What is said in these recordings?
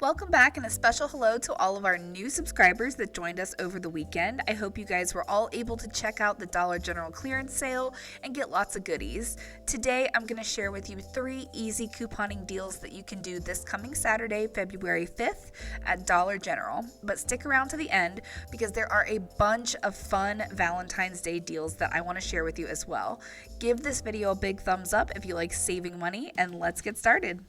Welcome back and a special hello to all of our new subscribers that joined us over the weekend. I hope you guys were all able to check out the Dollar General clearance sale and get lots of goodies. Today I'm going to share with you 3 easy couponing deals that you can do this coming Saturday, February 5th at Dollar General. But stick around to the end because there are a bunch of fun Valentine's Day deals that I want to share with you as well. Give this video a big thumbs up if you like saving money, and let's get started.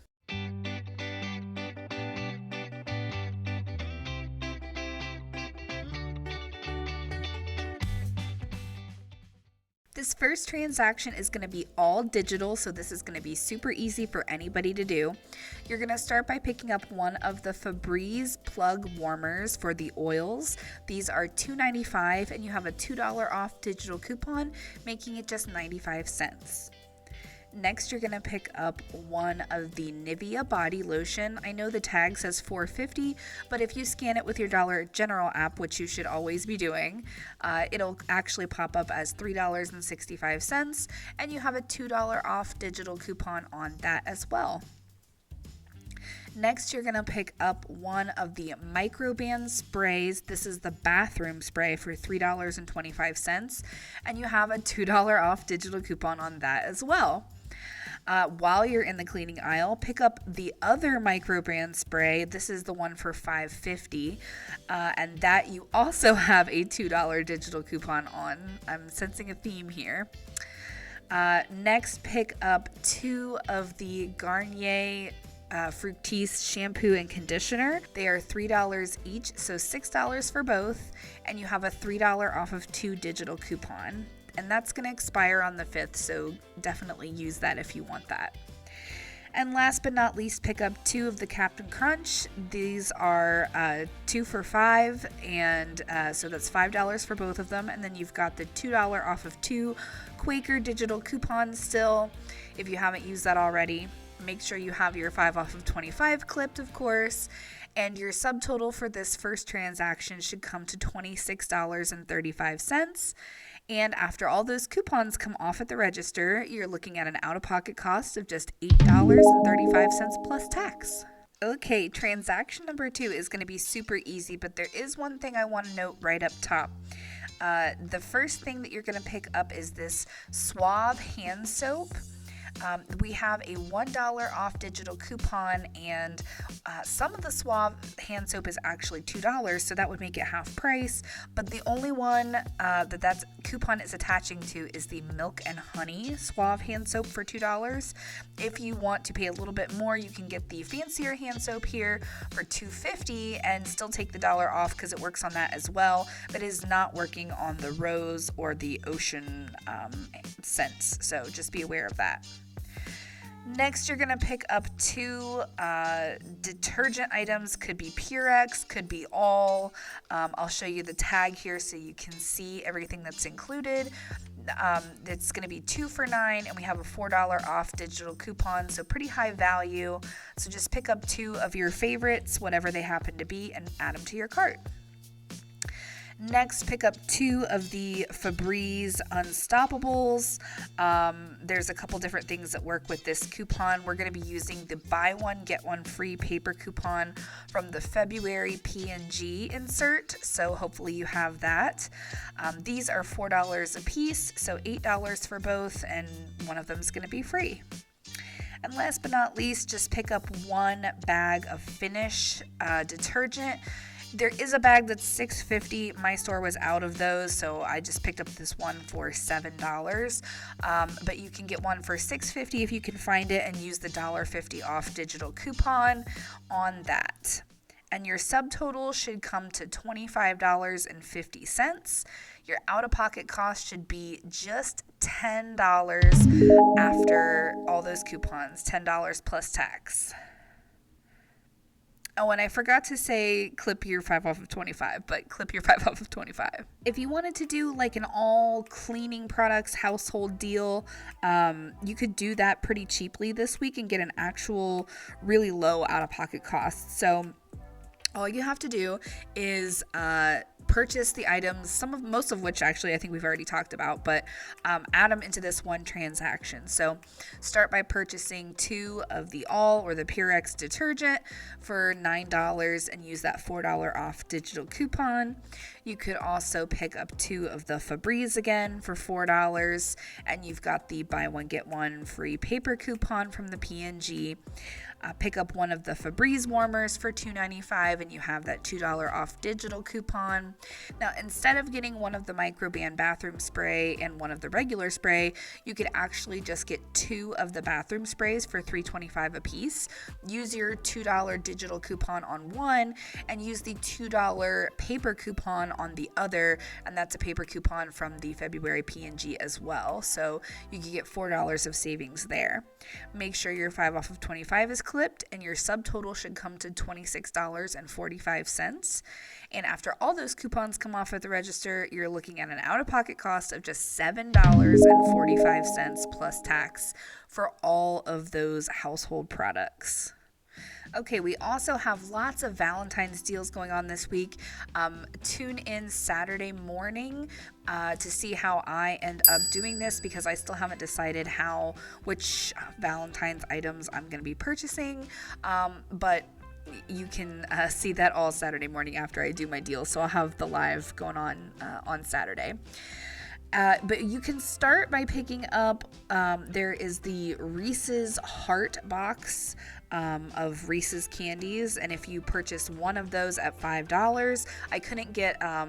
This first transaction is going to be all digital, so this is going to be super easy for anybody to do. You're going to start by picking up one of the Febreze plug warmers for the oils. These are $2.95 and you have a $2 off digital coupon, making it just 95 cents. Next, you're going to pick up one of the Nivea body lotion. I know the tag says $4.50, but if you scan it with your Dollar General app, which you should always be doing, it'll actually pop up as $3.65, and you have a $2 off digital coupon on that as well. Next, you're going to pick up one of the Microban sprays. This is the bathroom spray for $3.25, and you have a $2 off digital coupon on that as well. While you're in the cleaning aisle, pick up the other Microban spray. This is the one for $5.50, and that you also have a $2 digital coupon on. I'm sensing a theme here. Next, pick up 2 of the Garnier Fructis shampoo and conditioner. They are $3 each, so $6 for both, and you have a $3 off of 2 digital coupon. And that's going to expire on the 5th, so definitely use that if you want that. And last but not least, pick up 2 of the Captain Crunch. These are 2 for $5, and so that's $5 for both of them. And then you've got the $2 off of 2 Quaker digital coupons still. If you haven't used that already, make sure you have your 5 off of 25 clipped, of course. And your subtotal for this first transaction should come to $26.35. And after all those coupons come off at the register, you're looking at an out-of-pocket cost of just $8.35 plus tax. Okay, transaction number 2 is going to be super easy, but there is one thing I want to note right up top. The first thing that you're going to pick up is this Suave hand soap. We have a $1 off digital coupon, and some of the Suave hand soap is actually $2, so that would make it half price. But the only one that coupon is attaching to is the Milk and Honey Suave hand soap for $2. If you want to pay a little bit more, you can get the fancier hand soap here for $2.50 and still take the $1 off because it works on that as well, but it is not working on the rose or the ocean scents, so just be aware of that. Next, you're going to pick up 2 detergent items. Could be Purex, could be all. I'll show you the tag here so you can see everything that's included. It's going to be 2 for $9, and we have a $4 off digital coupon, so pretty high value. So just pick up 2 of your favorites, whatever they happen to be, and add them to your cart. Next, pick up 2 of the Febreze Unstoppables. There's a couple different things that work with this coupon. We're going to be using the buy one, get one free paper coupon from the February P&G insert, so hopefully you have that. These are $4 a piece, so $8 for both, and one of them is going to be free. And last but not least, just pick up 1 bag of Finish detergent. There is a bag that's $6.50. My store was out of those, so I just picked up this one for $7. But you can get one for $6.50 if you can find it, and use the $1.50 off digital coupon on that. And your subtotal should come to $25.50. Your out-of-pocket cost should be just $10 after all those coupons, $10 plus tax. Oh, and I forgot to say clip your 5 off of 25, but clip your 5 off of 25. If you wanted to do like an all cleaning products household deal, you could do that pretty cheaply this week and get an actual really low out-of-pocket cost. So All you have to do is purchase the items, most of which actually I think we've already talked about, but add them into this one transaction. So start by purchasing 2 of the All or the Purex detergent for $9 and use that $4 off digital coupon. You could also pick up 2 of the Febreze again for $4, and you've got the buy one get one free paper coupon from the P&G. Pick up 1 of the Febreze warmers for $2.95 and you have that $2 off digital coupon. Now, instead of getting 1 of the Microban bathroom spray and 1 of the regular spray, you could actually just get 2 of the bathroom sprays for $3.25 a piece. Use your $2 digital coupon on one and use the $2 paper coupon on the other, and that's a paper coupon from the February P&G as well. So you can get $4 of savings there. Make sure your 5 off of 25 is clipped and your subtotal should come to $26.45. And after all those coupons come off at the register, you're looking at an out-of-pocket cost of just $7.45 plus tax for all of those household products. Okay, we also have lots of Valentines deals going on this week. Tune in Saturday morning to see how I end up doing this, because I still haven't decided which Valentine's items I'm going to be purchasing. But you can see that all Saturday morning after I do my deal. So I'll have the live going on Saturday. But you can start by picking up, there is the Reese's Heart box of Reese's candies, and if you purchase 1 of those at $5, I couldn't get a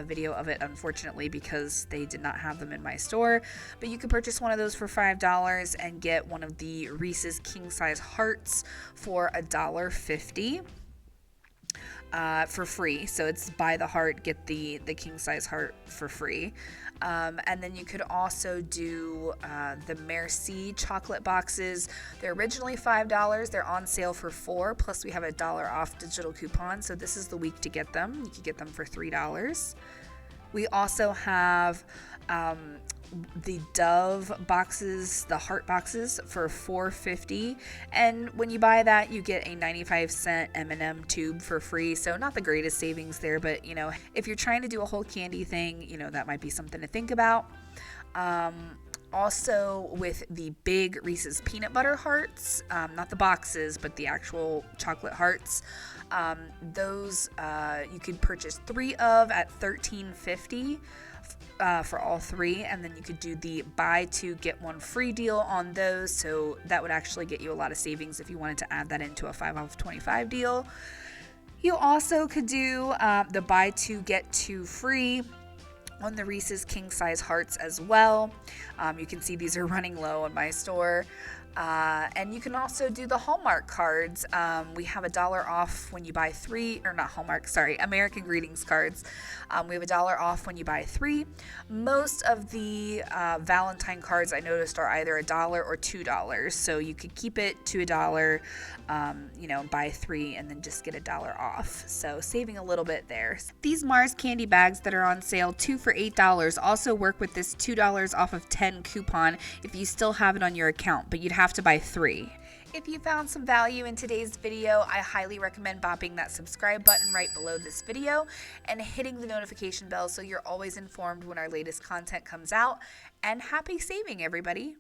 video of it, unfortunately, because they did not have them in my store, but you could purchase 1 of those for $5 and get 1 of the Reese's King Size Hearts for $1.50. For free. So it's buy the heart, get the king size heart for free. And then you could also do the Merci chocolate boxes. They're originally $5. They're on sale for $4, plus we have a $1 off digital coupon. So this is the week to get them. You could get them for $3. We also have the Dove boxes, the heart boxes, for $4.50, and when you buy that you get a 95-cent M&M tube for free. So not the greatest savings there, but if you're trying to do a whole candy thing, that might be something to think about. Also, with the big Reese's peanut butter hearts, not the boxes but the actual chocolate hearts, those you could purchase 3 of at $13.50 for all 3, and then you could do the buy 2 get 1 free deal on those. So that would actually get you a lot of savings if you wanted to add that into a 5 off 25 deal. You also could do the buy 2 get 2 free on the Reese's King Size Hearts as well. You can see these are running low in my store. And you can also do the Hallmark cards. We have $1 off when you buy 3, or not Hallmark, sorry, American Greetings cards. We have $1 off when you buy 3. Most of the Valentine cards I noticed are either $1 or $2, so you could keep it to $1, buy 3 and then just get $1 off. So saving a little bit there. These Mars candy bags that are on sale, 2 for $8, also work with this $2 off of 10 coupon if you still have it on your account, but you'd have to buy 3. If you found some value in today's video, I highly recommend bopping that subscribe button right below this video and hitting the notification bell so you're always informed when our latest content comes out. And happy saving, everybody!